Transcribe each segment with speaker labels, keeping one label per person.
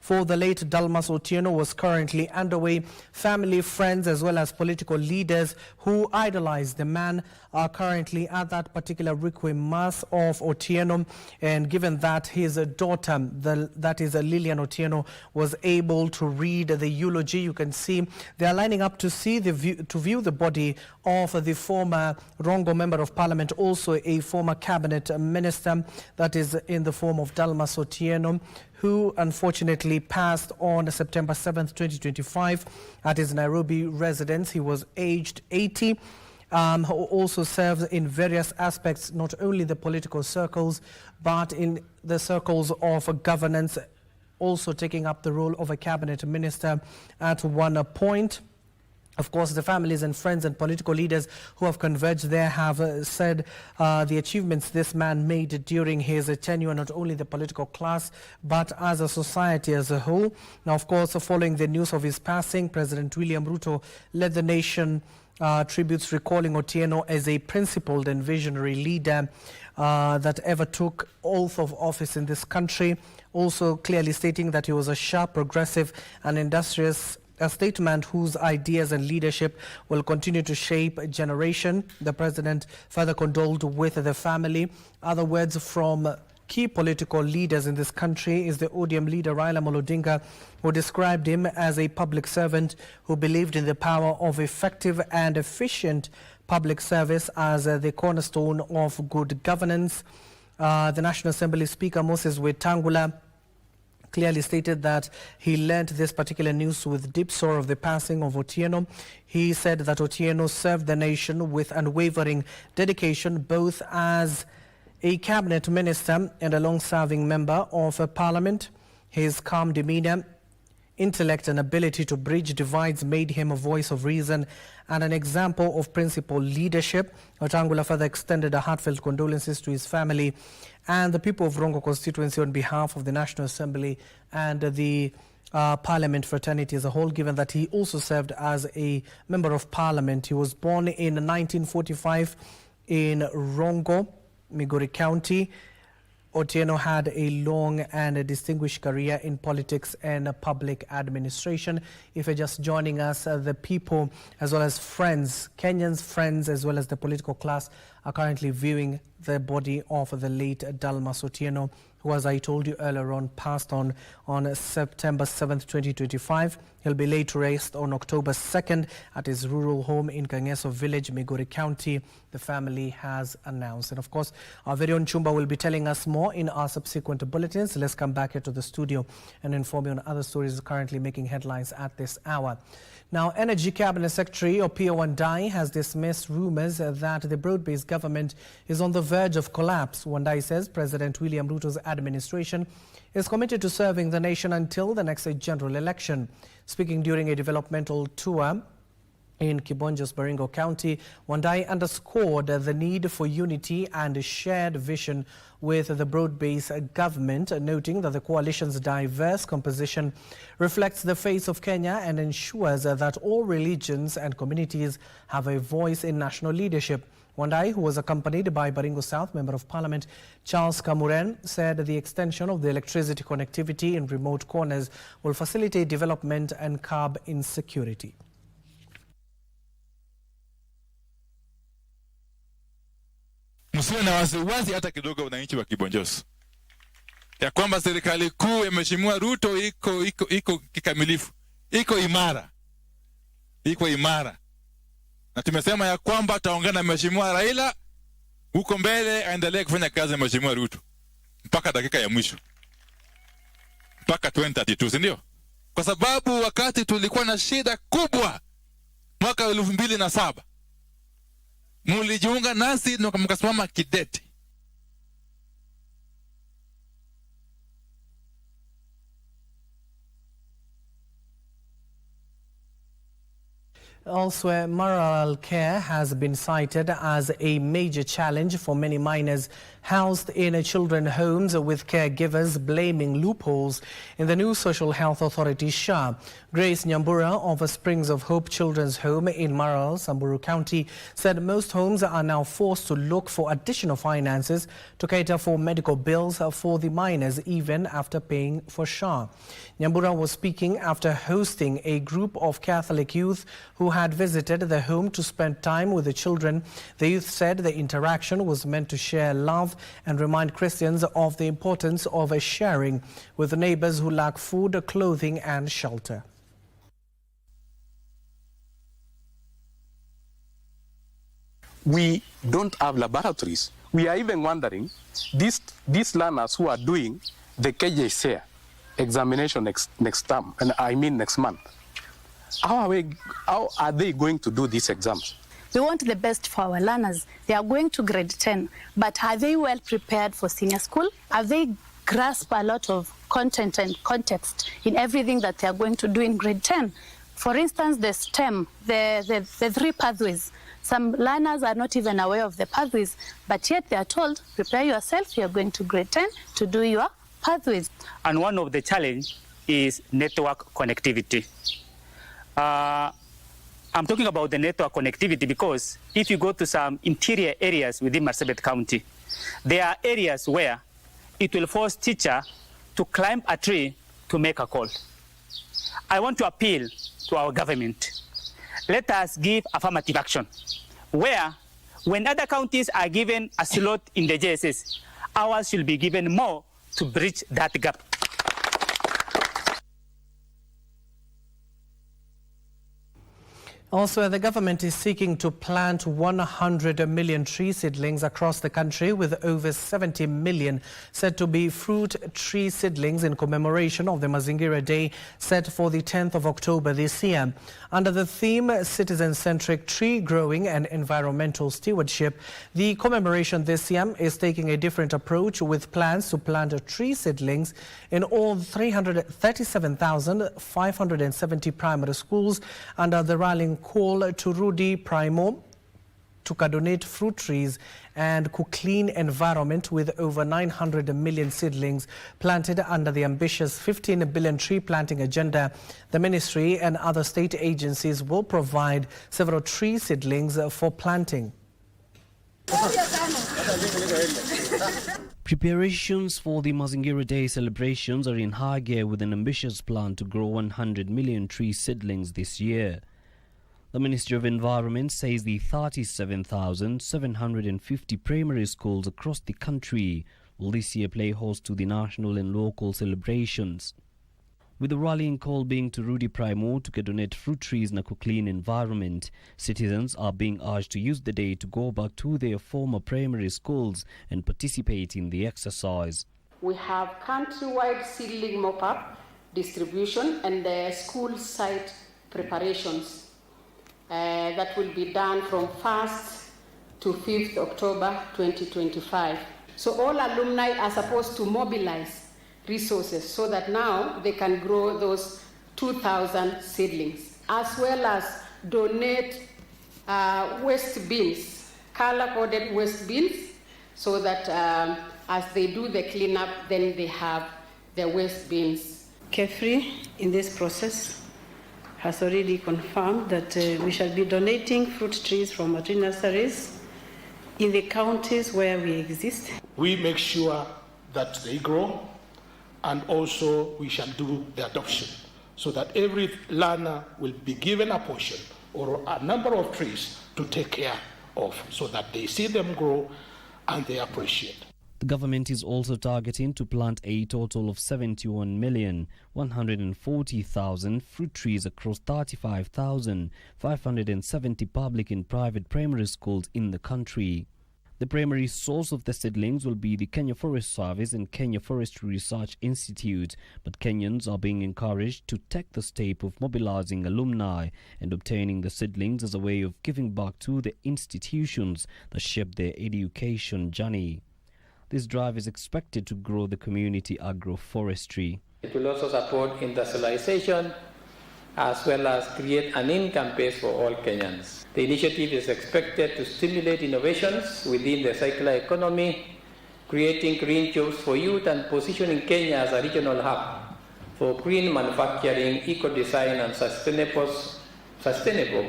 Speaker 1: for the late Dalmas Otieno was currently underway. Family, friends, as well as political leaders who idolize the man are currently at that particular Requiem Mass of Otieno. And given that his daughter, that is Lillian Otieno, was able to read the eulogy, you can see they are lining up to view the body of the former Rongo Member of Parliament, also a former cabinet minister, that is in the form of Dalmas Otieno, who unfortunately passed on September 7th, 2025 at his Nairobi residence. He was aged 80. Who also serves in various aspects, not only the political circles, but in the circles of governance, also taking up the role of a cabinet minister at one point. Of course, the families and friends and political leaders who have converged there have said the achievements this man made during his tenure, not only the political class, but as a society as a whole. Now, of course, following the news of his passing, President William Ruto led the nation tributes recalling Otieno as a principled and visionary leader that ever took oath of office in this country, also clearly stating that he was a sharp, progressive and industrious statesman whose ideas and leadership will continue to shape a generation. The president further condoled with the family. Other words from key political leaders in this country is the ODM leader Raila Odinga, who described him as a public servant who believed in the power of effective and efficient public service as the cornerstone of good governance. The National Assembly Speaker Moses Wetangula clearly stated that he learnt this particular news with deep sorrow of the passing of Otieno. He said that Otieno served the nation with unwavering dedication, both as a cabinet minister and a long-serving member of Parliament. His calm demeanor, intellect and ability to bridge divides made him a voice of reason and an example of principled leadership. Wetangula further extended a heartfelt condolences to his family and the people of Rongo constituency on behalf of the National Assembly and the Parliament fraternity as a whole, given that he also served as a member of Parliament. He was born in 1945 in Rongo, Migori County. Otieno had a long and a distinguished career in politics and public administration. If you're just joining us, the people as well as friends, Kenyans, friends as well as the political class are currently viewing the body of the late Dalmas Otieno, who, as I told you earlier on, passed on September 7th, 2025. He'll be laid to rest on October 2nd at his rural home in Kangeso Village, Migori County, the family has announced. And of course, our very own Chumba will be telling us more in our subsequent bulletins. Let's come back here to the studio and inform you on other stories currently making headlines at this hour. Now, Energy Cabinet Secretary Opiyo Wandayi has dismissed rumors that the broad-based government is on the verge of collapse. Wandayi says President William Ruto's administration is committed to serving the nation until the next general election. Speaking during a developmental tour in Kibonjo's Baringo County, Wandayi underscored the need for unity and a shared vision with the broad-based government, noting that the coalition's diverse composition reflects the face of Kenya and ensures that all religions and communities have a voice in national leadership. Wandayi, who was accompanied by Baringo South Member of Parliament Charles Kamuren, said the extension of the electricity connectivity in remote corners will facilitate development and curb insecurity.
Speaker 2: Msiwe na wasiwasi hata kidogo wananchi wa Kibonjosi ya kwamba serikali kuu ya Mheshimiwa Ruto iko kikamilifu, iko imara, na tumesema ya kwamba tutaungana na Mheshimiwa Raila huko mbele, aendelee kufanya kazi na Mheshimiwa Ruto mpaka dakika ya mwisho, mpaka 2032, si ndio? Kwa sababu wakati tulikuwa na shida kubwa mwaka 2007 mulijiunga nasi na mkasimama kidete.
Speaker 1: Elsewhere, moral care has been cited as a major challenge for many miners housed in children's homes with caregivers blaming loopholes in the new Social Health Authority SHA. Grace Nyambura of Springs of Hope Children's Home in Maral, Samburu County, said most homes are now forced to look for additional finances to cater for medical bills for the minors even after paying for SHA. Nyambura was speaking after hosting a group of Catholic youth who had visited the home to spend time with the children. The youth said the interaction was meant to share love and remind Christians of the importance of sharing with neighbors who lack food, clothing and shelter.
Speaker 3: We don't have laboratories. We are even wondering, these learners who are doing the KJC examination next term, and I mean next month, how are they going to do these exams?
Speaker 4: We want the best for our learners. They are going to grade 10, but are they well prepared for senior school? Have they grasped a lot of content and context in everything that they are going to do in grade 10? For instance, the STEM, the 3 pathways. Some learners are not even aware of the pathways, but yet they are told, prepare yourself, you are going to grade 10 to do your pathways.
Speaker 5: And one of the challenge is network connectivity. I'm talking about the network connectivity because if you go to some interior areas within Marsabit County, there are areas where it will force teacher to climb a tree to make a call. I want to appeal to our government. Let us give affirmative action, where when other counties are given a slot in the JSS, ours should be given more to bridge that gap.
Speaker 1: Also, the government is seeking to plant 100 million tree seedlings across the country, with over 70 million said to be fruit tree seedlings in commemoration of the Mazingira Day set for the 10th of October this year. Under the theme Citizen-Centric Tree Growing and Environmental Stewardship, the commemoration this year is taking a different approach, with plans to plant tree seedlings in all 337,570 primary schools under the rallying call to Rudi Primo to donate fruit trees and clean environment, with over 900 million seedlings planted under the ambitious 15 billion tree planting agenda. The ministry and other state agencies will provide several tree seedlings for planting.
Speaker 6: Preparations for the Mazingira Day celebrations are in high gear, with an ambitious plan to grow 100 million tree seedlings this year. The Ministry of Environment says the 37,750 primary schools across the country will this year play host to the national and local celebrations. With the rallying call being to Rudi Primo to donate fruit trees in a clean environment, citizens are being urged to use the day to go back to their former primary schools and participate in the exercise.
Speaker 7: We have countrywide seedling mop-up distribution and the school site preparations. That will be done from 1st to 5th October 2025. So all alumni are supposed to mobilize resources so that now they can grow those 2,000 seedlings, as well as donate waste bins, color-coded waste bins, so that as they do the cleanup, then they have the waste bins.
Speaker 8: Kefri, in this process, has already confirmed that we shall be donating fruit trees from our tree nurseries in the counties where we exist.
Speaker 9: We make sure that they grow, and also we shall do the adoption, so that every learner will be given a portion or a number of trees to take care of, so that they see them grow and they appreciate.
Speaker 6: The government is also targeting to plant a total of 71,140,000 fruit trees across 35,570 public and private primary schools in the country. The primary source of the seedlings will be the Kenya Forest Service and Kenya Forestry Research Institute, but Kenyans are being encouraged to take the step of mobilizing alumni and obtaining the seedlings as a way of giving back to the institutions that shape their education journey. This drive is expected to grow the community agroforestry.
Speaker 10: It will also support industrialization as well as create an income base for all Kenyans. The initiative is expected to stimulate innovations within the circular economy creating green jobs for youth and positioning Kenya as a regional hub for green manufacturing, eco-design and sustainable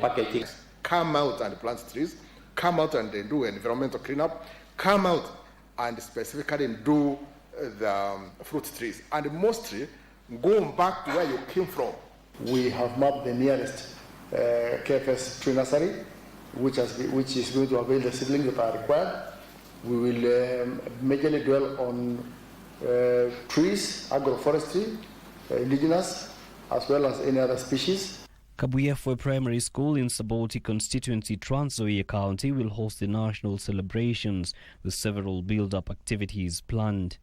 Speaker 10: packaging.
Speaker 11: Come out and plant trees, come out and do environmental cleanup, come out and specifically do the fruit trees, and mostly go back to where you came from.
Speaker 12: We have mapped the nearest KFS tree nursery, which is going to avail the seedlings that are required. We will majorly dwell on trees, agroforestry, indigenous, as well as any other species.
Speaker 6: Kabuyefwe Primary School in Saboti constituency, Trans Nzoia County, will host the national celebrations with several build-up activities planned.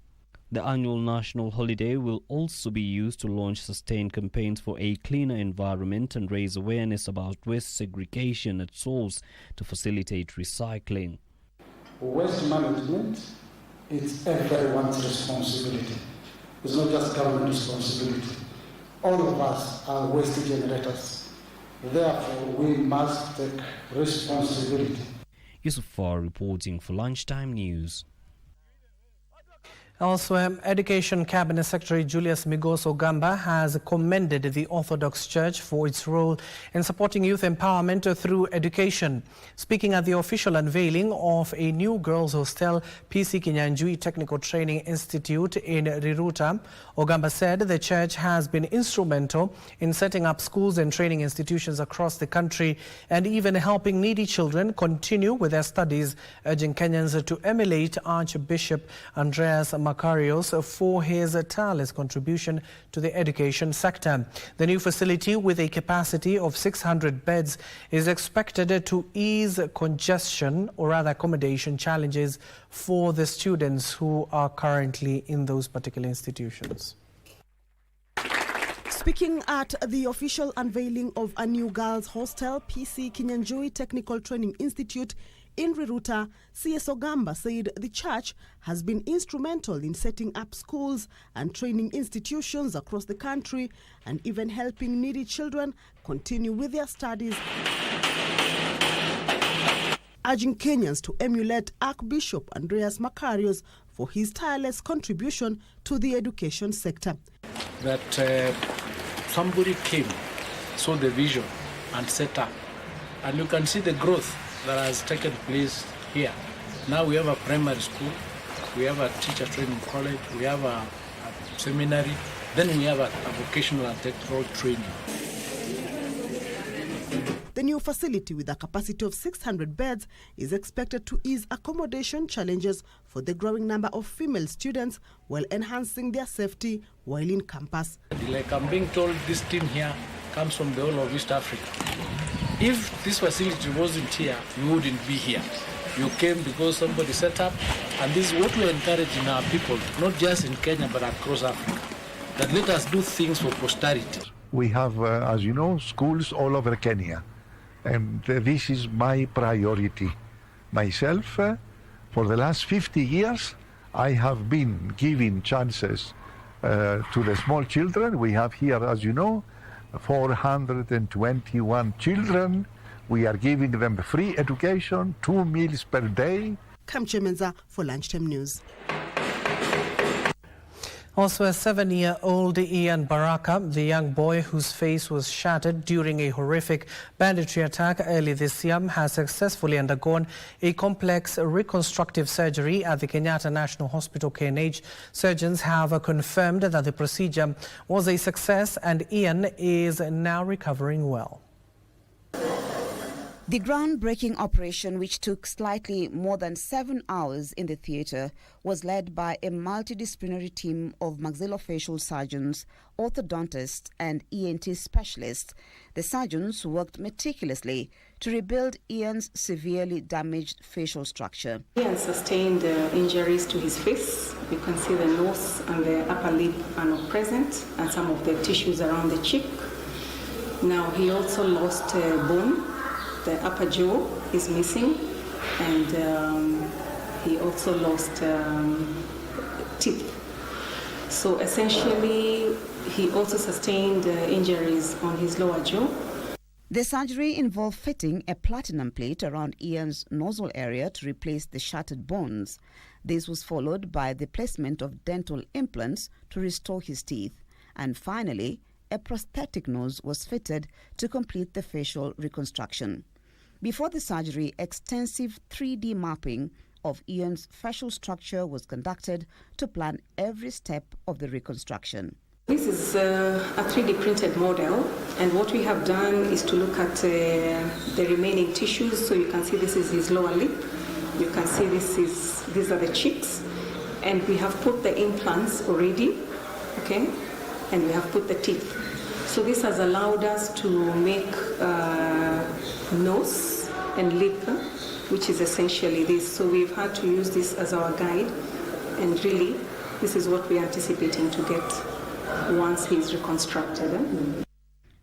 Speaker 6: The annual national holiday will also be used to launch sustained campaigns for a cleaner environment and raise awareness about waste segregation at source to facilitate recycling.
Speaker 13: Waste management is everyone's responsibility. It's not just government responsibility. All of us are waste generators. Therefore, we must take responsibility.
Speaker 6: Yusufar reporting for Lunchtime News.
Speaker 1: Elsewhere, Education Cabinet Secretary Julius Migos Ogamba has commended the Orthodox Church for its role in supporting youth empowerment through education. Speaking at the official unveiling of a new girls' hostel, PC Kinyanjui Technical Training Institute in Riruta, Ogamba said the church has been instrumental in setting up schools and training institutions across the country and even helping needy children continue with their studies, urging Kenyans to emulate Archbishop Andreas Makarios for his tireless contribution to the education sector. The new facility, with a capacity of 600 beds, is expected to ease congestion or rather accommodation challenges for the students who are currently in those particular institutions.
Speaker 14: Speaking at the official unveiling of a new girls' hostel, PC Kinyanjui Technical Training Institute in Riruta, CS Ogamba said the church has been instrumental in setting up schools and training institutions across the country and even helping needy children continue with their studies, urging Kenyans to emulate Archbishop Andreas Makarios for his tireless contribution to the education sector.
Speaker 13: That somebody came, saw the vision and set up. And you can see the growth that has taken place here. Now we have a primary school, we have a teacher training college, we have a seminary, then we have a vocational and technical training.
Speaker 14: The new facility, with a capacity of 600 beds, is expected to ease accommodation challenges for the growing number of female students while enhancing their safety while in campus.
Speaker 13: Like I'm being told, this team here comes from the whole of East Africa. If this facility wasn't here, you wouldn't be here. You came because somebody set up, and this is what we encourage in our people, not just in Kenya but across Africa, that let us do things for posterity.
Speaker 15: We have, as you know, schools all over Kenya, and this is my priority. Myself, for the last 50 years, I have been giving chances to the small children. We have here, as you know, 421 children. We are giving them free education, 2 meals per day.
Speaker 14: Kamche Menza for Lunchtime News.
Speaker 1: Also, a 7-year-old Ian Baraka, the young boy whose face was shattered during a horrific banditry attack early this year, has successfully undergone a complex reconstructive surgery at the Kenyatta National Hospital, KNH. Surgeons have confirmed that the procedure was a success and Ian is now recovering well.
Speaker 16: The groundbreaking operation, which took slightly more than 7 hours in the theatre, was led by a multidisciplinary team of maxillofacial surgeons, orthodontists and ENT specialists. The surgeons worked meticulously to rebuild Ian's severely damaged facial structure.
Speaker 17: Ian sustained injuries to his face. You can see the nose and the upper lip are not present, and some of the tissues around the cheek. Now he also lost bone. The upper jaw is missing, and he also lost teeth. So essentially, he also sustained injuries on his lower jaw.
Speaker 16: The surgery involved fitting a platinum plate around Ian's nostril area to replace the shattered bones. This was followed by the placement of dental implants to restore his teeth. And finally, a prosthetic nose was fitted to complete the facial reconstruction. Before the surgery, extensive 3D mapping of Ian's facial structure was conducted to plan every step of the reconstruction.
Speaker 17: This is a 3D printed model, and what we have done is to look at the remaining tissues. So you can see this is his lower lip. You can see these are the cheeks, and we have put the implants already, okay, and we have put the teeth. So this has allowed us to make nose and lip, which is essentially this. So we've had to use this as our guide, and really, this is what we're anticipating to get once he's reconstructed.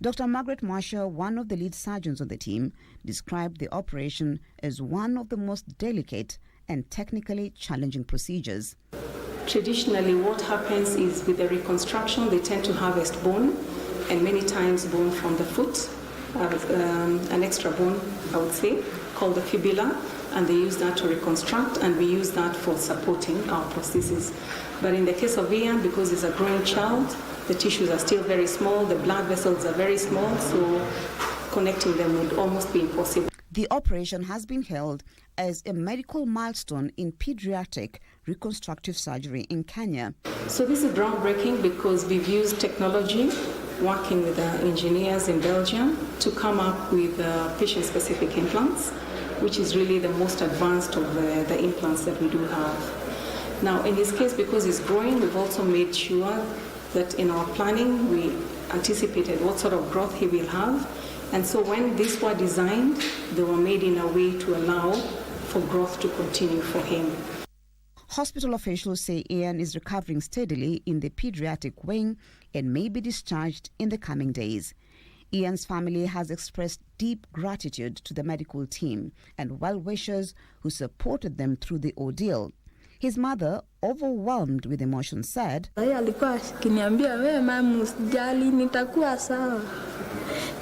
Speaker 16: Dr. Margaret Marshall, one of the lead surgeons on the team, described the operation as one of the most delicate and technically challenging procedures.
Speaker 17: Traditionally, what happens is with the reconstruction, they tend to harvest bone, and many times bone from the foot, an extra bone, I would say, called the fibula, and they use that to reconstruct, and we use that for supporting our prosthesis. But in the case of Ian, because he's a growing child, the tissues are still very small, the blood vessels are very small, so connecting them would almost be impossible.
Speaker 16: The operation has been hailed as a medical milestone in pediatric reconstructive surgery in Kenya.
Speaker 17: So this is groundbreaking because we've used technology, working with the engineers in Belgium, to come up with patient-specific implants, which is really the most advanced of the implants that we do have. Now, in this case, because it's growing, we've also made sure that in our planning, we anticipated what sort of growth he will have. And so when these were designed, they were made in a way to allow for growth to continue for him.
Speaker 16: Hospital officials say Ian is recovering steadily in the pediatric wing and may be discharged in the coming days. Ian's family has expressed deep gratitude to the medical team and well-wishers who supported them through the ordeal. His mother, overwhelmed with emotion, said,
Speaker 18: alikuwa akiniambia wewe mama usijali nitakuwa sawa.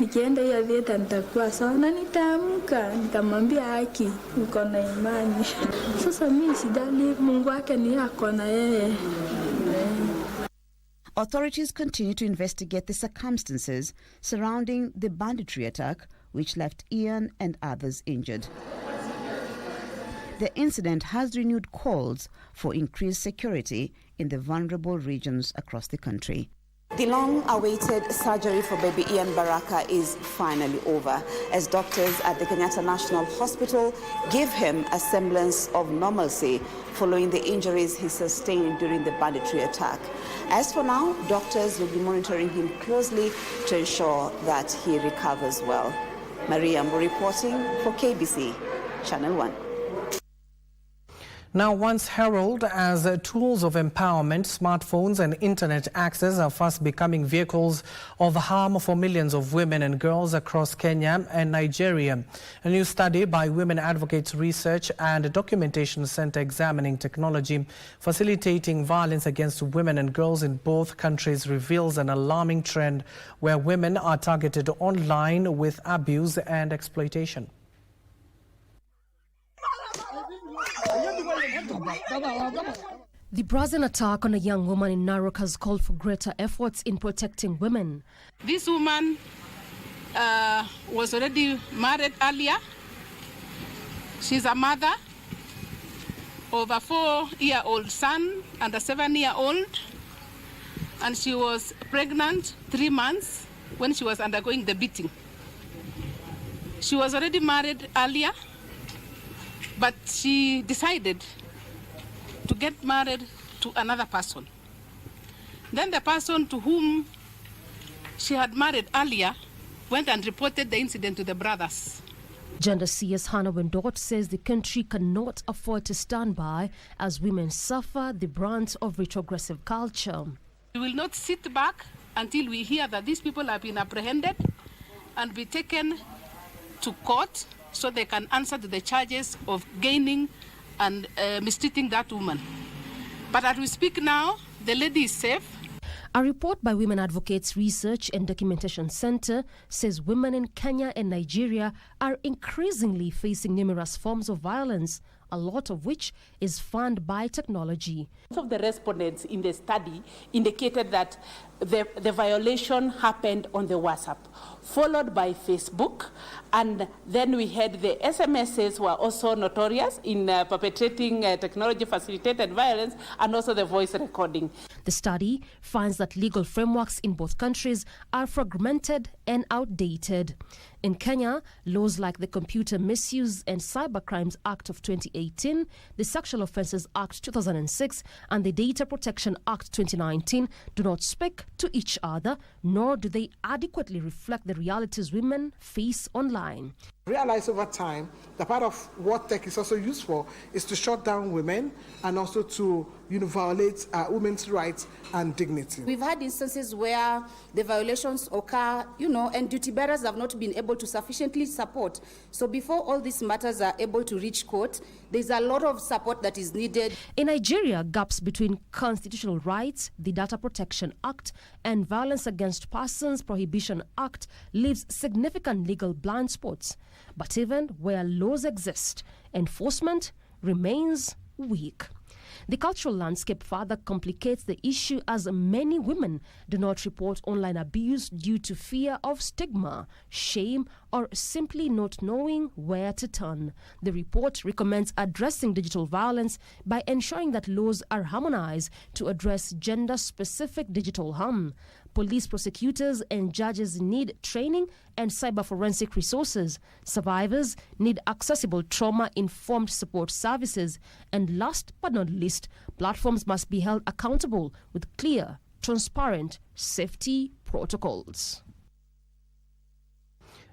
Speaker 18: Nikienda hiyo theater nitakuwa sawa na nitaamka. Nikamwambia haki, uko na imani. Sasa mimi sijali, Mungu wake ni ako na yeye.
Speaker 16: Authorities continue to investigate the circumstances surrounding the banditry attack which left Ian and others injured. The incident has renewed calls for increased security in the vulnerable regions across the country.
Speaker 19: The long-awaited surgery for baby Ian Baraka is finally over, as doctors at the Kenyatta National Hospital give him a semblance of normalcy following the injuries he sustained during the banditry attack. As for now, doctors will be monitoring him closely to ensure that he recovers well. Maria Mbu reporting for KBC, Channel 1.
Speaker 1: Now, once heralded as tools of empowerment, smartphones and internet access are fast becoming vehicles of harm for millions of women and girls across Kenya and Nigeria. A new study by Women Advocates Research and Documentation Center examining technology facilitating violence against women and girls in both countries reveals an alarming trend where women are targeted online with abuse and exploitation.
Speaker 20: The brazen attack on a young woman in Narok has called for greater efforts in protecting women.
Speaker 21: This woman was already married earlier. She's a mother of a 4-year-old son and a 7-year-old. And she was pregnant 3 months when she was undergoing the beating. She was already married earlier, but she decided to get married to another person. Then the person to whom she had married earlier went and reported the incident to the brothers.
Speaker 20: Gender CS Hannah Wendort says the country cannot afford to stand by as women suffer the brunt of retrogressive culture.
Speaker 21: We will not sit back until we hear that these people have been apprehended and be taken to court so they can answer to the charges of gaining and mistreating that woman. But as we speak now, the lady is safe.
Speaker 20: A report by Women Advocates Research and Documentation Center says women in Kenya and Nigeria are increasingly facing numerous forms of violence a lot of which is funded by technology.
Speaker 2: Most of the respondents in the study indicated that the violation happened on the WhatsApp, followed by Facebook, and then we had the SMSs were also notorious in perpetrating technology-facilitated violence, and also the voice recording.
Speaker 20: The study finds that legal frameworks in both countries are fragmented and outdated. In Kenya, laws like the Computer Misuse and Cybercrimes Act of 2018, the Sexual Offences Act 2006, and the Data Protection Act 2019 do not speak to each other, nor do they adequately reflect the realities women face online.
Speaker 22: Realize over time that part of what tech is also used for is to shut down women and also to violate women's rights and dignity.
Speaker 23: We've had instances where the violations occur, and duty bearers have not been able to sufficiently support. So before all these matters are able to reach court, there's a lot of support that is needed.
Speaker 20: In Nigeria, gaps between constitutional rights, the Data Protection Act, and Violence Against Persons Prohibition Act leaves significant legal blind spots. But even where laws exist, enforcement remains weak. The cultural landscape further complicates the issue as many women do not report online abuse due to fear of stigma, shame, or simply not knowing where to turn. The report recommends addressing digital violence by ensuring that laws are harmonized to address gender-specific digital harm. Police, prosecutors, and judges need training and cyber forensic resources. Survivors need accessible trauma-informed support services. And last but not least, platforms must be held accountable with clear, transparent safety protocols.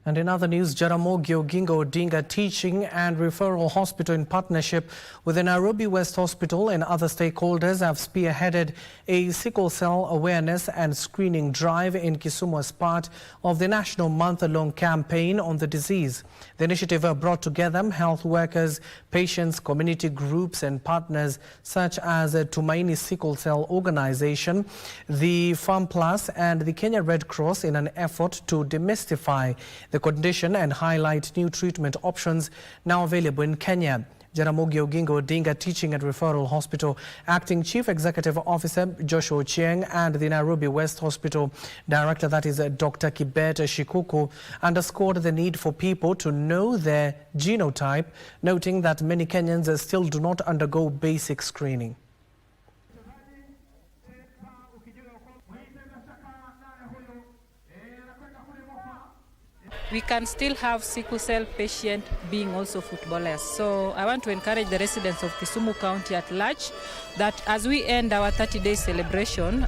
Speaker 1: And in other news, Jaramogi Oginga Odinga Teaching and Referral Hospital, in partnership with the Nairobi West Hospital and other stakeholders, have spearheaded a sickle cell awareness and screening drive in Kisumu as part of the national month-long campaign on the disease. The initiative brought together health workers, patients, community groups and partners such as Tumaini Sickle Cell Organization, the Farm Plus and the Kenya Red Cross in an effort to demystify the condition and highlight new treatment options now available in Kenya. Jaramogi Oginga Odinga Teaching and Referral Hospital Acting Chief Executive Officer Joshua Ochieng and the Nairobi West Hospital Director, that is Dr. Kibet Shikuku, underscored the need for people to know their genotype, noting that many Kenyans still do not undergo basic screening.
Speaker 24: We can still have sickle cell patient being also footballers. So I want to encourage the residents of Kisumu County at large that as we end our 30-day celebration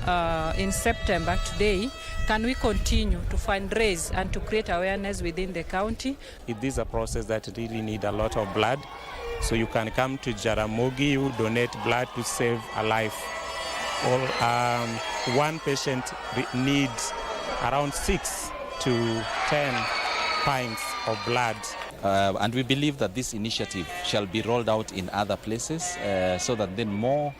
Speaker 24: in September today, can we continue to fundraise and to create awareness within the county?
Speaker 25: It is a process that really needs a lot of blood. So you can come to Jaramogi, you donate blood to save a life. One patient needs around 6 to 10 pints of blood.
Speaker 26: And we believe that this initiative shall be rolled out in other places so that then more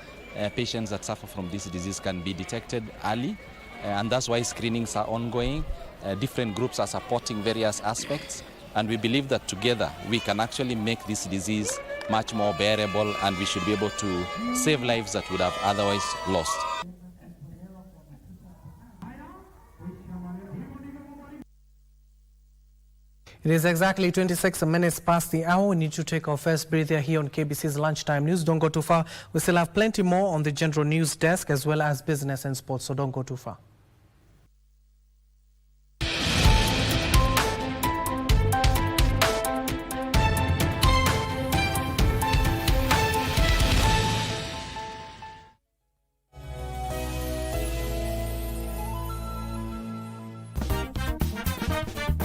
Speaker 26: patients that suffer from this disease can be detected early. And that's why screenings are ongoing. Different groups are supporting various aspects. And we believe that together we can actually make this disease much more bearable, and we should be able to save lives that would have otherwise lost.
Speaker 1: It is exactly 26 minutes past the hour. We need to take our first breather here on KBC's Lunchtime News. Don't go too far. We still have plenty more on the general news desk as well as business and sports, so don't go too far.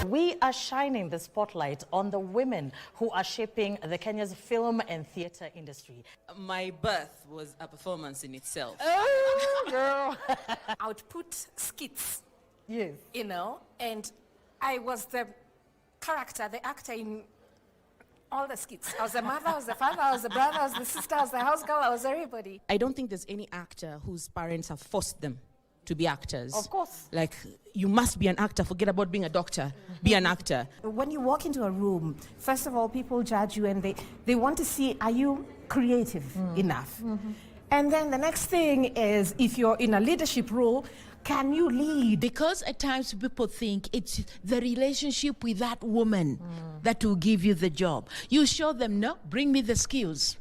Speaker 27: We are shining the spotlight on the women who are shaping the Kenya's film and theatre industry.
Speaker 28: My birth was a performance in itself.
Speaker 27: Oh, girl.
Speaker 29: I would put skits,
Speaker 27: yes,
Speaker 29: and I was the character, the actor in all the skits. I was the mother, I was the father, I was the brother, I was the sister, I was the house girl, I was everybody.
Speaker 28: I don't think there's any actor whose parents have forced them
Speaker 3: to be actors.
Speaker 29: Of course.
Speaker 3: Like, you must be an actor. Forget about being a doctor. Be an actor.
Speaker 29: When you walk into a room, first of all, people judge you and they want to see, are you creative enough? And then the next thing is, if you're in a leadership role, can you lead?
Speaker 4: Because at times people think it's the relationship with that woman that will give you the job. You show them, no, bring me the skills,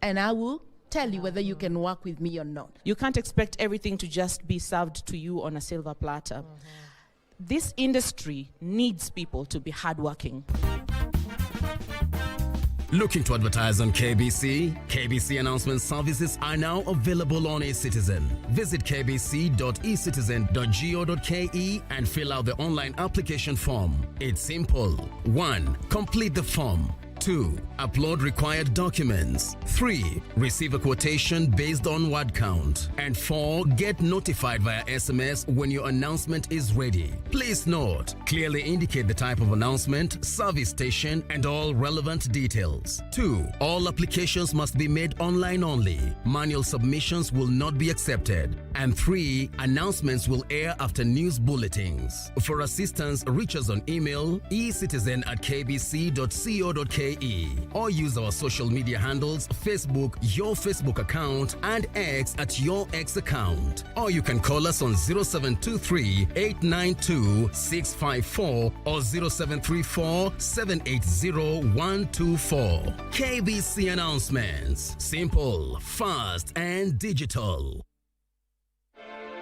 Speaker 4: and I will tell you whether you can work with me or not.
Speaker 3: You can't expect everything to just be served to you on a silver platter. This industry needs people to be hardworking.
Speaker 5: Looking to advertise on KBC? KBC announcement services are now available on eCitizen. Visit kbc.ecitizen.go.ke and fill out the online application form. It's simple. 1. Complete the form. 2. Upload required documents. 3. Receive a quotation based on word count. And 4. Get notified via SMS when your announcement is ready. Please note, clearly indicate the type of announcement, service station, and all relevant details. 2. All applications must be made online only. Manual submissions will not be accepted. And 3. Announcements will air after news bulletins. For assistance, reach us on email ecitizen@kbc.co.ke or use our social media handles, Facebook, your Facebook account, and X at your X account. Or you can call us on 0723 892 654 or 0734 780 124. KBC announcements. Simple, fast, and digital.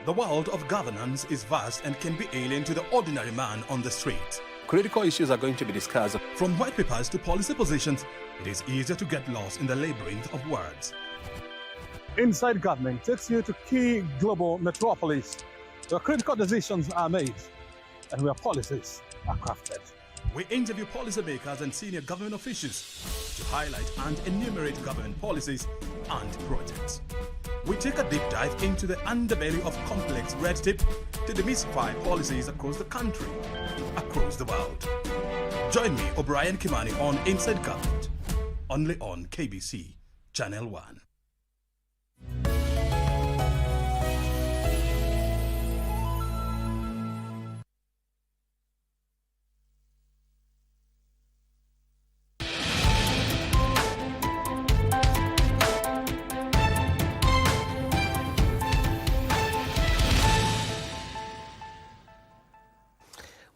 Speaker 7: The world of governance is vast and can be alien to the ordinary man on the street.
Speaker 8: Critical issues are going to be discussed.
Speaker 7: From white papers to policy positions, it is easier to get lost in the labyrinth of words.
Speaker 9: Inside Government takes you to key global metropolis where critical decisions are made and where policies are crafted.
Speaker 7: We interview policymakers and senior government officials to highlight and enumerate government policies and projects. We take a deep dive into the underbelly of complex red tape to demystify policies across the country, across the world. Join me, O'Brien Kimani, on Inside Government, only on KBC Channel 1.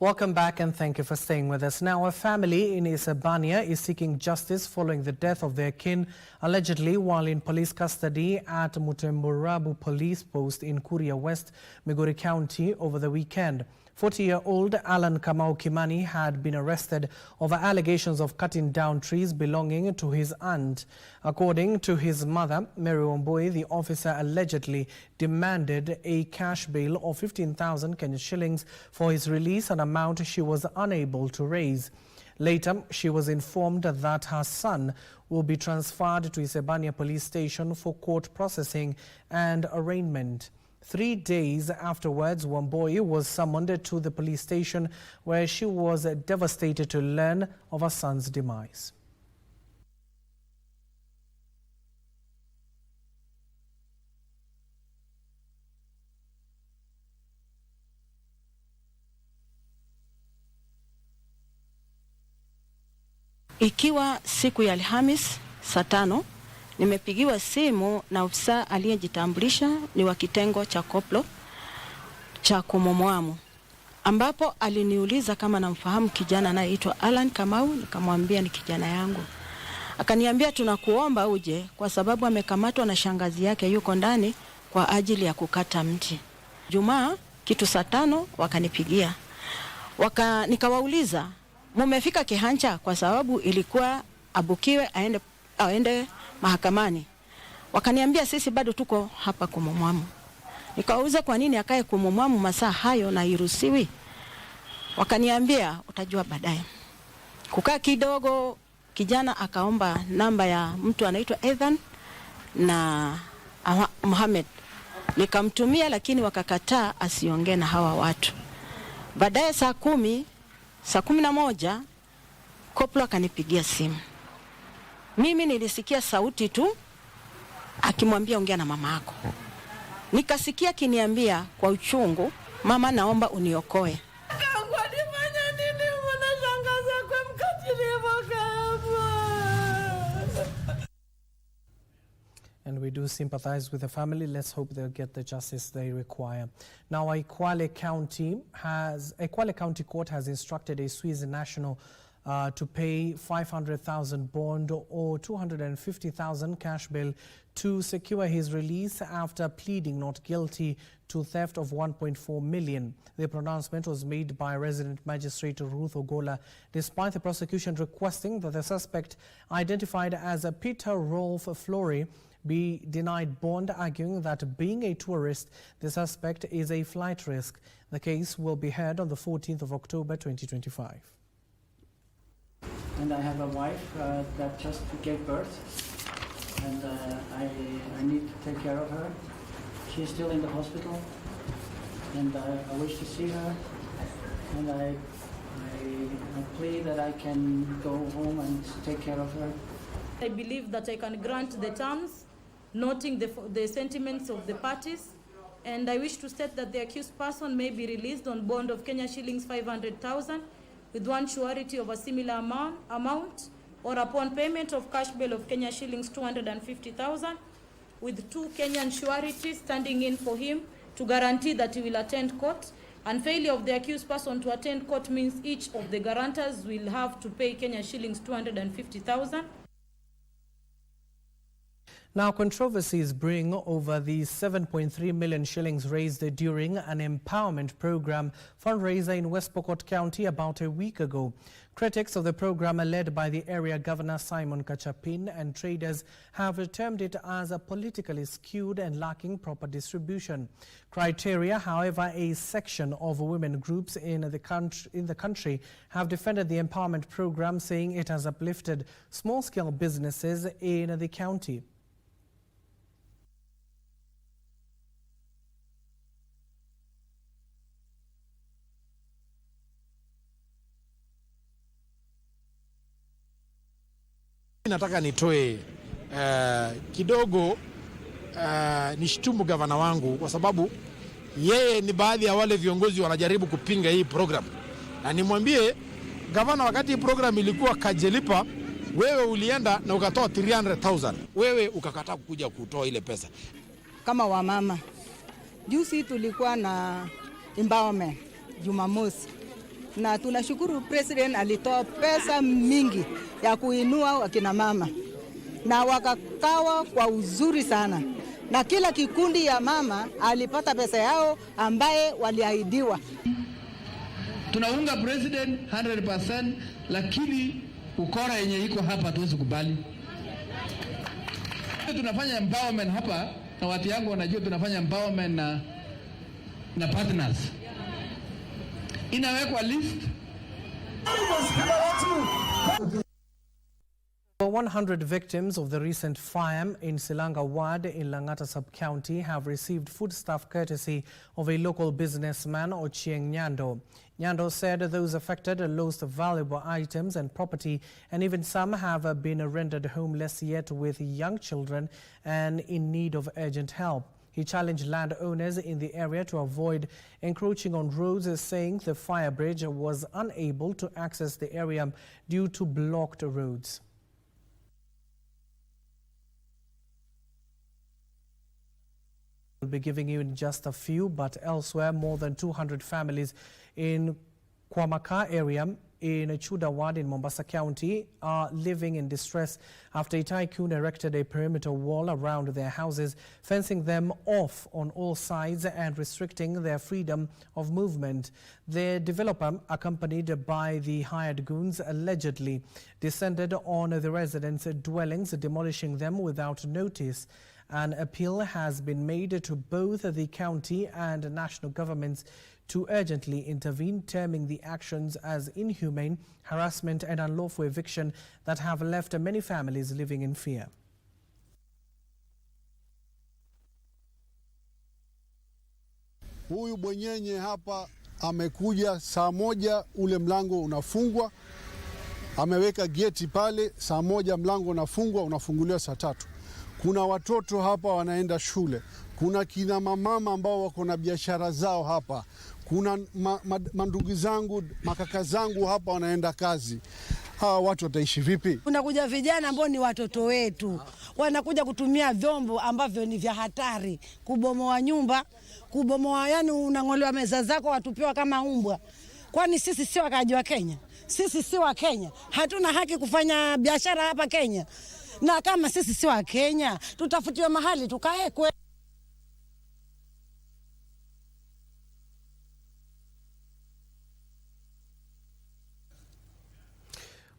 Speaker 1: Welcome back and thank you for staying with us. Now, a family in Isebania is seeking justice following the death of their kin, allegedly while in police custody at Mutemburabu Police Post in Kuria West, Migori County over the weekend. 40-year-old Alan Kamau Kimani had been arrested over allegations of cutting down trees belonging to his aunt. According to his mother, Mary Wambui, the officer allegedly demanded a cash bail of 15,000 Kenyan shillings for his release, an amount she was unable to raise. Later, she was informed that her son will be transferred to Isebania Police Station for court processing and arraignment. 3 days afterwards, Wambui was summoned to the police station where she was devastated to learn of her son's demise.
Speaker 10: Ikiwa siku ya Alhamis saa 5 nimepigiwa simu na ofisa aliyejitambulisha ni wa kitengo cha koplo cha Kumomwamu, ambapo aliniuliza kama namfahamu kijana anayeitwa Alan Kamau. Nikamwambia ni kijana yangu. Akaniambia tunakuomba uje kwa sababu amekamatwa na shangazi yake, yuko ndani kwa ajili ya kukata mti. Jumaa kitu saa 5 wakanipigia. Nikawauliza mumefika Kihancha, kwa sababu ilikuwa abukiwe aende mahakamani. Wakaniambia sisi bado tuko hapa Kumomwamu. Nikauliza kwa nini akae Kumomwamu masaa hayo na iruhusiwi? Wakaniambia utajua baadaye. Kukaa kidogo, kijana akaomba namba ya mtu anaitwa Ethan na Mohamed. Nikamtumia, lakini wakakataa asiongee na hawa watu. Baadaye saa 11 koplo akanipigia simu. Mimi nilisikia sauti tu akimwambia ongea na mama yako. Nikasikia kiniambia kwa uchungu, mama, naomba uniokoe.
Speaker 1: And we do sympathize with the family. Let's hope they'll get the justice they require. Now, Kwale County Court has instructed a Swiss national to pay 500,000 bond or 250,000 cash bail to secure his release after pleading not guilty to theft of 1.4 million. The pronouncement was made by resident magistrate Ruth Ogola, despite the prosecution requesting that the suspect, identified as Peter Rolf Flory, be denied bond, arguing that being a tourist, the suspect is a flight risk. The case will be heard on the 14th of October 2025.
Speaker 6: And I have a wife that just gave birth, and I need to take care of her. She's still in the hospital, and I wish to see her, and I plead that I can go home and take care of her.
Speaker 11: I believe that I can grant the terms, noting the sentiments of the parties, and I wish to state that the accused person may be released on bond of Kenya shillings 500,000 with one surety of a similar amount, or upon payment of cash bail of Kenya shillings 250,000 with 2 Kenyan sureties standing in for him to guarantee that he will attend court. And failure of the accused person to attend court means each of the guarantors will have to pay Kenya shillings 250,000.
Speaker 1: Now, controversies bring over the 7.3 million shillings raised during an empowerment program fundraiser in West Pokot County about a week ago. Critics of the program, led by the area governor Simon Kachapin, and traders have termed it as a politically skewed and lacking proper distribution criteria. However, a section of women groups in the country have defended the empowerment program, saying it has uplifted small-scale businesses in the county.
Speaker 12: Nataka nitoe kidogo nishtumu gavana wangu kwa sababu yeye ni baadhi ya wale viongozi wanajaribu kupinga hii program. Na nimwambie gavana, wakati hii program ilikuwa Kajelipa, wewe ulienda na ukatoa 300,000. Wewe ukakataa kuja kutoa ile pesa.
Speaker 13: Kama wamama, juzi tulikuwa na empowerment Jumamosi, na tunashukuru president alitoa pesa mingi ya kuinua wakina mama, na wakakawa kwa uzuri sana, na kila kikundi ya mama alipata pesa yao ambaye waliahidiwa.
Speaker 14: Tunaunga president 100%, lakini ukora yenye iko hapa tuwezi kubali. Tunafanya empowerment hapa, na watu yangu wanajua tunafanya empowerment na partners. Inawekwa list.
Speaker 1: 100 victims of the recent fire in Silanga Ward in Langata Sub-County have received foodstuff courtesy of a local businessman, Otieno Nyando. Nyando said those affected lost valuable items and property, and even some have been rendered homeless, yet with young children and in need of urgent help. He challenged landowners in the area to avoid encroaching on roads, saying the fire bridge was unable to access the area due to blocked roads. We'll be giving you in just a few, but elsewhere, more than 200 families in Kwamaka area in Chuda Ward in Mombasa County are living in distress after a tycoon erected a perimeter wall around their houses, fencing them off on all sides and restricting their freedom of movement. The developer, accompanied by the hired goons, allegedly descended on the residents' dwellings, demolishing them without notice. An appeal has been made to both the county and national governments to urgently intervene, terming the actions as inhumane, harassment and unlawful eviction that have left many families living in fear.
Speaker 15: Huyu bwenyenye hapa amekuja saa moja, ule mlango unafungwa, ameweka geti pale, saa moja mlango unafungwa, unafunguliwa saa 3. Kuna watoto hapa wanaenda shule, kuna kina mamama ambao wako na biashara zao hapa, kuna mandugu zangu, makaka zangu hapa wanaenda kazi. Hawa watu wataishi vipi?
Speaker 2: Unakuja vijana ambao ni watoto wetu, wanakuja kutumia vyombo ambavyo ni vya hatari, kubomoa nyumba, kubomoa, yani unang'olewa meza zako watupiwa kama umbwa. Kwani sisi si wakaaji wa Kenya? Sisi si wa Kenya? Hatuna haki kufanya biashara hapa Kenya? Na kama sisi si wa Kenya, tutafutiwe mahali tukaekwe.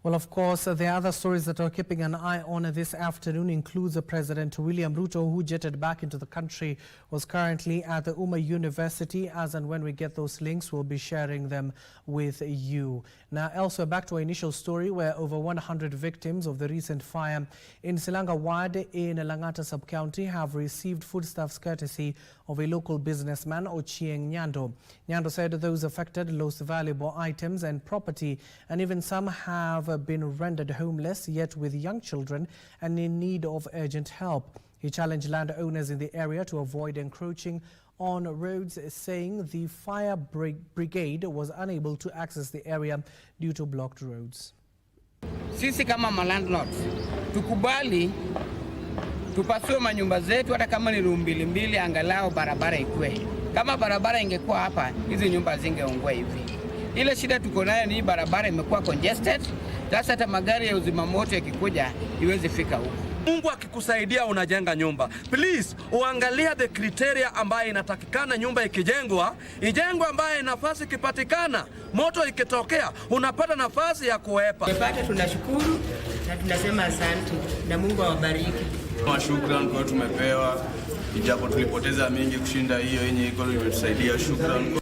Speaker 1: Well, of course, the other stories that are keeping an eye on this afternoon includes President William Ruto, who jetted back into the country, was currently at the Uma University. As and when we get those links, we'll be sharing them with you. Now, elsewhere, back to our initial story, where over 100 victims of the recent fire in Silanga Ward in Langata Sub-County have received foodstuffs courtesy of a local businessman, Ochieng Nyando. Nyando said those affected lost valuable items and property, and even some have been rendered homeless, yet with young children and in need of urgent help. He challenged landowners in the area to avoid encroaching on roads, saying the fire brigade was unable to access the area due to blocked roads.
Speaker 16: Sisi kama landlords tukubali tupasue manyumba zetu, hata kama ni room mbili, angalau barabara ikue. Kama barabara ingekuwa hapa, hizi nyumba zingeungua hivi. Ile shida tuko nayo ni barabara imekuwa congested. Sasa hata magari ya uzimamoto yakikuja iweze fika huko.
Speaker 17: Mungu akikusaidia unajenga nyumba, please uangalia the criteria ambayo inatakikana nyumba ikijengwa, ijengwa ambaye nafasi ikipatikana, moto ikitokea, unapata nafasi ya kuepa.
Speaker 18: Tumepata, tunashukuru na tunasema asante na Mungu awabariki.
Speaker 19: Shukrani kwa tumepewa, ijapo tulipoteza mingi kushinda hiyo yenye iko imetusaidia. Shukrani.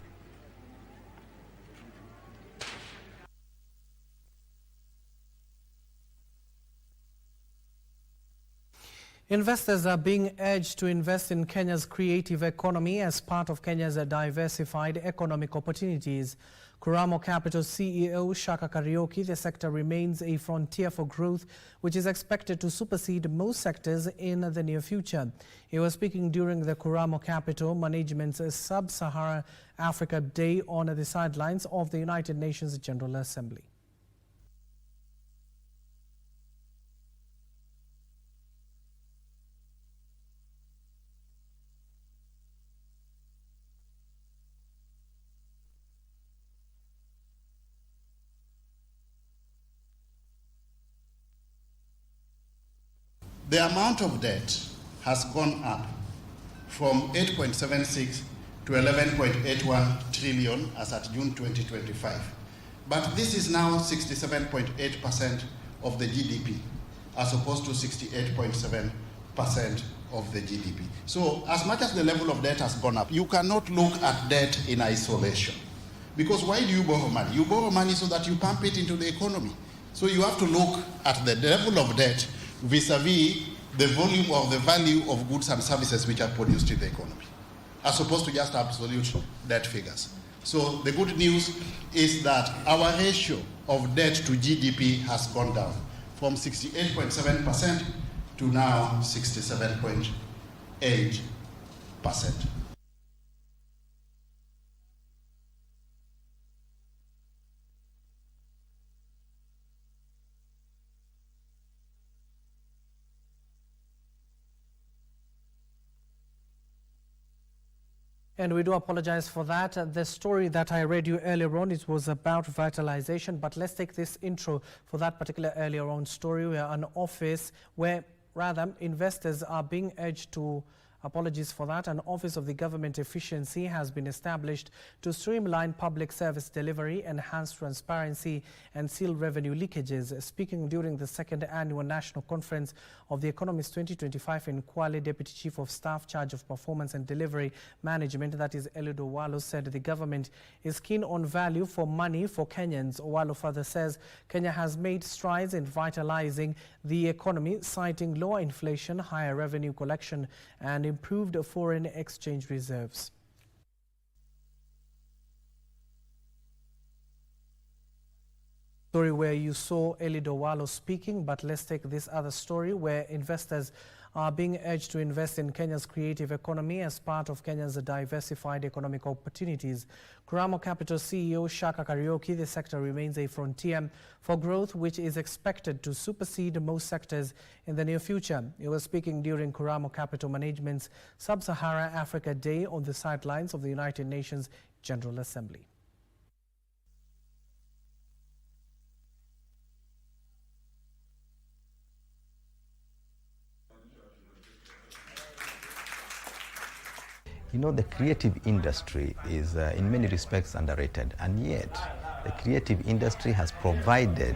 Speaker 1: Investors are being urged to invest in Kenya's creative economy as part of Kenya's diversified economic opportunities. Kuramo Capital CEO Shaka Karaoke, the sector remains a frontier for growth, which is expected to supersede most sectors in the near future. He was speaking during the Kuramo Capital Management's Sub-Saharan Africa Day on the sidelines of the United Nations General Assembly.
Speaker 20: The amount of debt has gone up from 8.76 to 11.81 trillion as at June 2025. But this is now 67.8% of the GDP, as opposed to 68.7% of the GDP. So as much as the level of debt has gone up, you cannot look at debt in isolation. Because why do you borrow money? You borrow money so that you pump it into the economy. So you have to look at the level of debt vis-a-vis the volume or the value of goods and services which are produced in the economy, as opposed to just absolute debt figures. So the good news is that our ratio of debt to GDP has gone down from 68.7% to now 67.8%.
Speaker 1: And we do apologize for that. The story that I read you earlier on, it was about vitalization, but let's take this intro for that particular earlier on story where an office where rather investors are being urged to, apologies for that, an Office of the Government Efficiency has been established to streamline public service delivery, enhance transparency and seal revenue leakages. Speaking during the second annual National Conference of the Economist 2025 in Kwale, Deputy Chief of Staff Charge of Performance and Delivery Management, that is Eliud Owalo, said the government is keen on value for money for Kenyans. Owalo further says Kenya has made strides in vitalizing the economy, citing lower inflation, higher revenue collection and improved foreign exchange reserves. Story where you saw Eliud Owalo speaking, but let's take this other story where investors are being urged to invest in Kenya's creative economy as part of Kenya's diversified economic opportunities. Kuramo Capital CEO Shaka Karaoke, the sector remains a frontier for growth which is expected to supersede most sectors in the near future. He was speaking during Kuramo Capital Management's Sub-Sahara Africa Day on the sidelines of the United Nations General Assembly.
Speaker 21: You know, the creative industry is in many respects underrated, and yet the creative industry has provided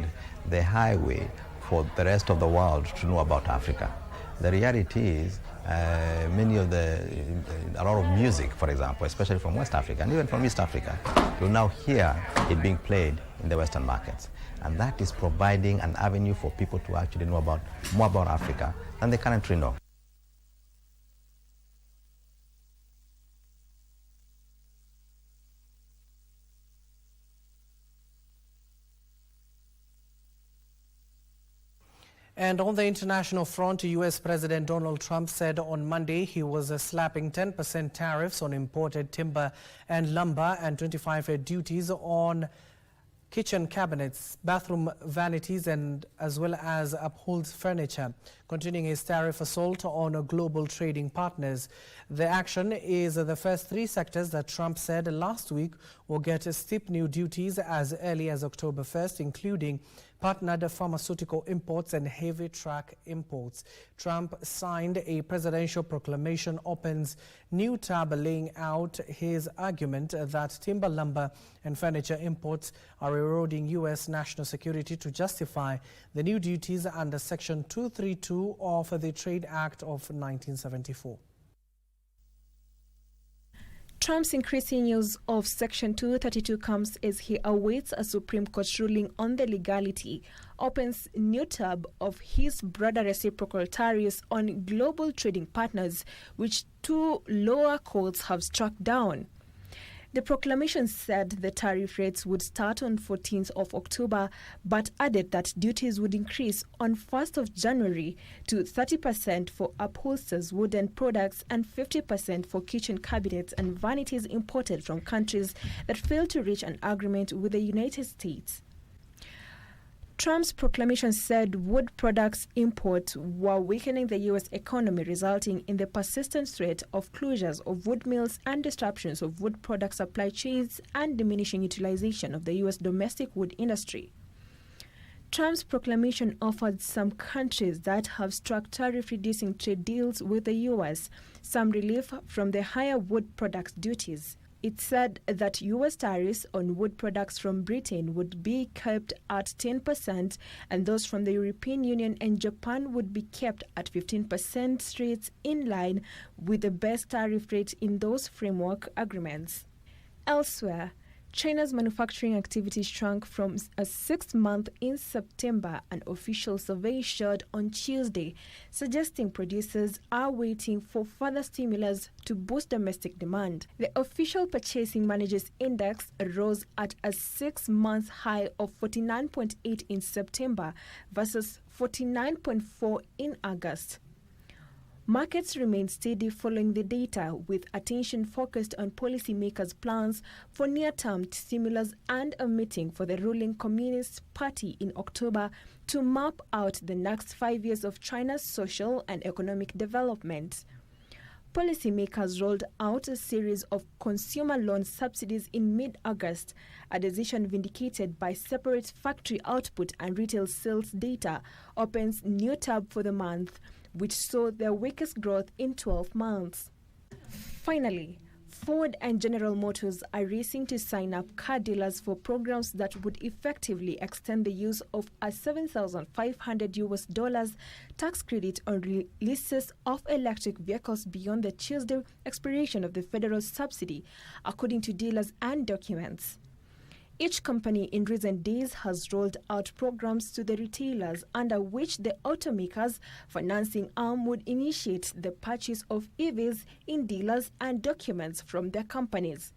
Speaker 21: the highway for the rest of the world to know about Africa. The reality is a lot of music, for example, especially from West Africa and even from East Africa, you'll now hear it being played in the Western markets. And that is providing an avenue for people to actually know more about Africa than they currently know.
Speaker 1: And on the international front, U.S. President Donald Trump said on Monday he was slapping 10% tariffs on imported timber and lumber and 25% duties on kitchen cabinets, bathroom vanities, and as well as upholstered furniture, continuing his tariff assault on global trading partners. The action is the first three sectors that Trump said last week will get steep new duties as early as October 1st, including partnered pharmaceutical imports and heavy truck imports. Trump signed a presidential proclamation opens new tab laying out his argument that timber, lumber and furniture imports are eroding U.S. national security to justify the new duties under Section 232 of the Trade Act of 1974.
Speaker 22: Trump's increasing use of Section 232 comes as he awaits a Supreme Court ruling on the legality, opens new tab of his broader reciprocal tariffs on global trading partners, which two lower courts have struck down. The proclamation said the tariff rates would start on 14th of October, but added that duties would increase on 1st of January to 30% for upholsters, wooden products, and 50% for kitchen cabinets and vanities imported from countries that failed to reach an agreement with the United States. Trump's proclamation said wood products imports were weakening the U.S. economy, resulting in the persistent threat of closures of wood mills and disruptions of wood product supply chains and diminishing utilization of the U.S. domestic wood industry. Trump's proclamation offered some countries that have struck tariff-reducing trade deals with the U.S. some relief from the higher wood products duties. It said that U.S. tariffs on wood products from Britain would be kept at 10%, and those from the European Union and Japan would be kept at 15% rates, in line with the best tariff rate in those framework agreements. Elsewhere, China's manufacturing activity shrunk from a 6th month in September, an official survey showed on Tuesday, suggesting producers are waiting for further stimulus to boost domestic demand. The official Purchasing Managers Index rose at a 6-month high of 49.8 in September versus 49.4 in August. Markets remain steady following the data, with attention focused on policymakers' plans for near-term stimulus and a meeting for the ruling Communist Party in October to map out the next 5 years of China's social and economic development. Policymakers rolled out a series of consumer loan subsidies in mid-August, a decision vindicated by separate factory output and retail sales data opens new tab for the month, which saw their weakest growth in 12 months. Finally, Ford and General Motors are racing to sign up car dealers for programs that would effectively extend the use of a $7,500 tax credit on leases of electric vehicles beyond the Tuesday expiration of the federal subsidy, according to dealers and documents. Each company in recent days has rolled out programs to the retailers under which the automakers' financing arm would initiate the purchase of EVs in dealers and documents from their companies.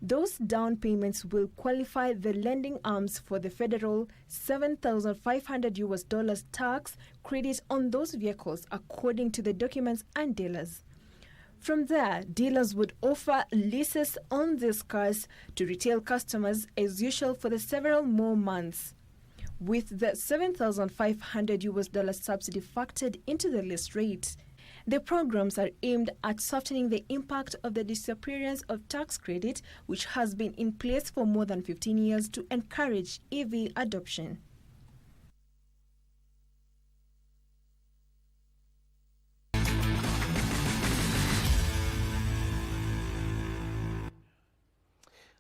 Speaker 22: Those down payments will qualify the lending arms for the federal $7,500 tax credit on those vehicles, according to the documents and dealers. From there, dealers would offer leases on these cars to retail customers as usual for the several more months. With the $7,500 subsidy factored into the lease rate, the programs are aimed at softening the impact of the disappearance of tax credit, which has been in place for more than 15 years to encourage EV adoption.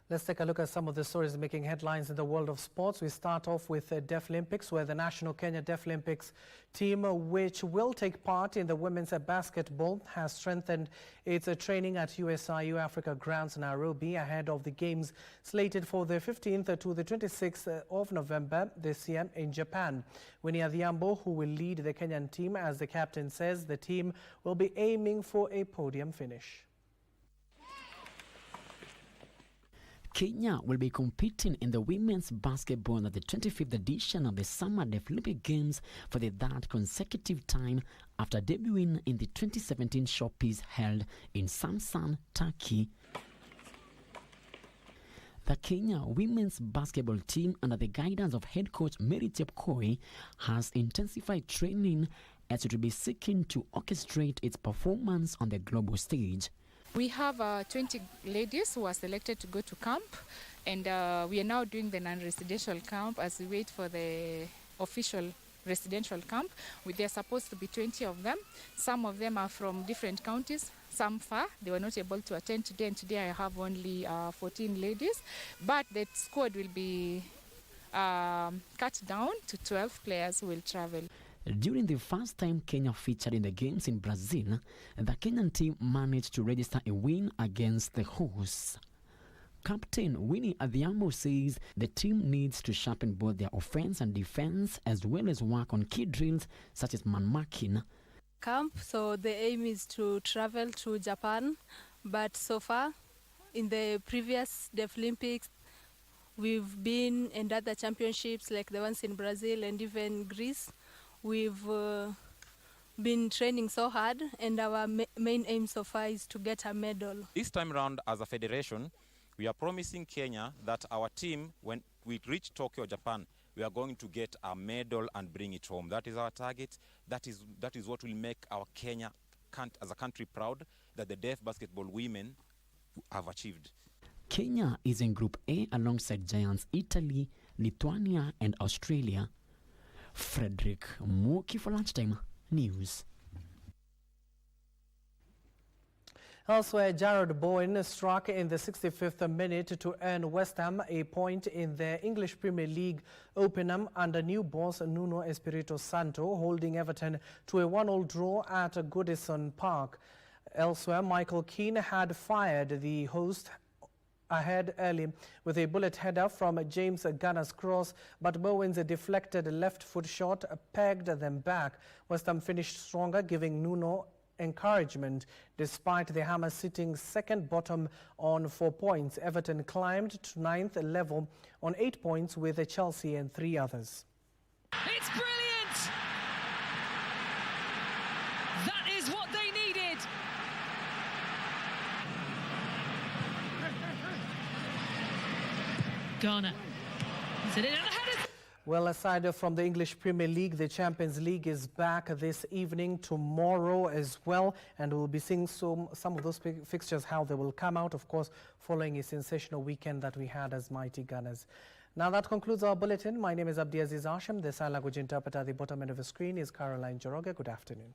Speaker 1: Let's take a look at some of the stories making headlines in the world of sports. We start off with the Deaflympics, where the National Kenya Deaflympics team, which will take part in the women's basketball, has strengthened its training at USIU Africa Grounds Nairobi ahead of the games slated for the 15th to the 26th of November this year in Japan. Winnie Adhiambo, who will lead the Kenyan team, as the captain says, the team will be aiming for a podium finish.
Speaker 3: Kenya will be competing in the women's basketball at the 25th edition of the Summer Deaflympic Games for the third consecutive time after debuting in the 2017 showpiece held in Samsun, Turkey. The Kenya women's basketball team, under the guidance of head coach Mary Chepkoi, has intensified training as it will be seeking to orchestrate its performance on the global stage.
Speaker 4: We have 20 ladies who are selected to go to camp, and we are now doing the non-residential camp as we wait for the official residential camp. There are supposed to be 20 of them. Some of them are from different counties, some far. They were not able to attend today, and today I have only 14 ladies. But the squad will be cut down to 12 players who will travel.
Speaker 3: During the first time Kenya featured in the games in Brazil, the Kenyan team managed to register a win against the hosts. Captain Winnie Adhiambo says the team needs to sharpen both their offense and defense, as well as work on key drills such as man-marking.
Speaker 23: Camp, so the aim is to travel to Japan, but so far in the previous Deaflympics, we've been in other championships like the ones in Brazil and even Greece. We've been training so hard, and our main aim so far is to get a medal.
Speaker 24: This time around, as a federation, we are promising Kenya that our team, when we reach Tokyo, Japan, we are going to get a medal and bring it home. That is our target. That is what will make our Kenya as a country proud that the deaf basketball women have achieved.
Speaker 3: Kenya is in Group A alongside giants Italy, Lithuania, and Australia. Frederick Muki for Lunchtime News.
Speaker 1: Elsewhere, Jared Bowen struck in the 65th minute to earn West Ham a point in the English Premier League opener under new boss Nuno Espirito Santo, holding Everton to a 1-1 draw at Goodison Park. Elsewhere, Michael Keane had fired the host ahead early with a bullet header from James Gunner's cross, but Bowen's deflected left foot shot pegged them back. West Ham finished stronger, giving Nuno encouragement. Despite the Hammers sitting second bottom on 4 points, Everton climbed to 9th level on 8 points with Chelsea and 3 others.
Speaker 25: It's brilliant! That is what they needed! Garner. Is it in?
Speaker 1: Well, aside from the English Premier League, the Champions League is back this evening, tomorrow as well, and we'll be seeing some of those fixtures, how they will come out, of course, following a sensational weekend that we had as mighty Gunners. Now that concludes our bulletin. My name is Abdiaziz Asham. The sign language interpreter at the bottom end of the screen is Caroline Joroge. Good afternoon.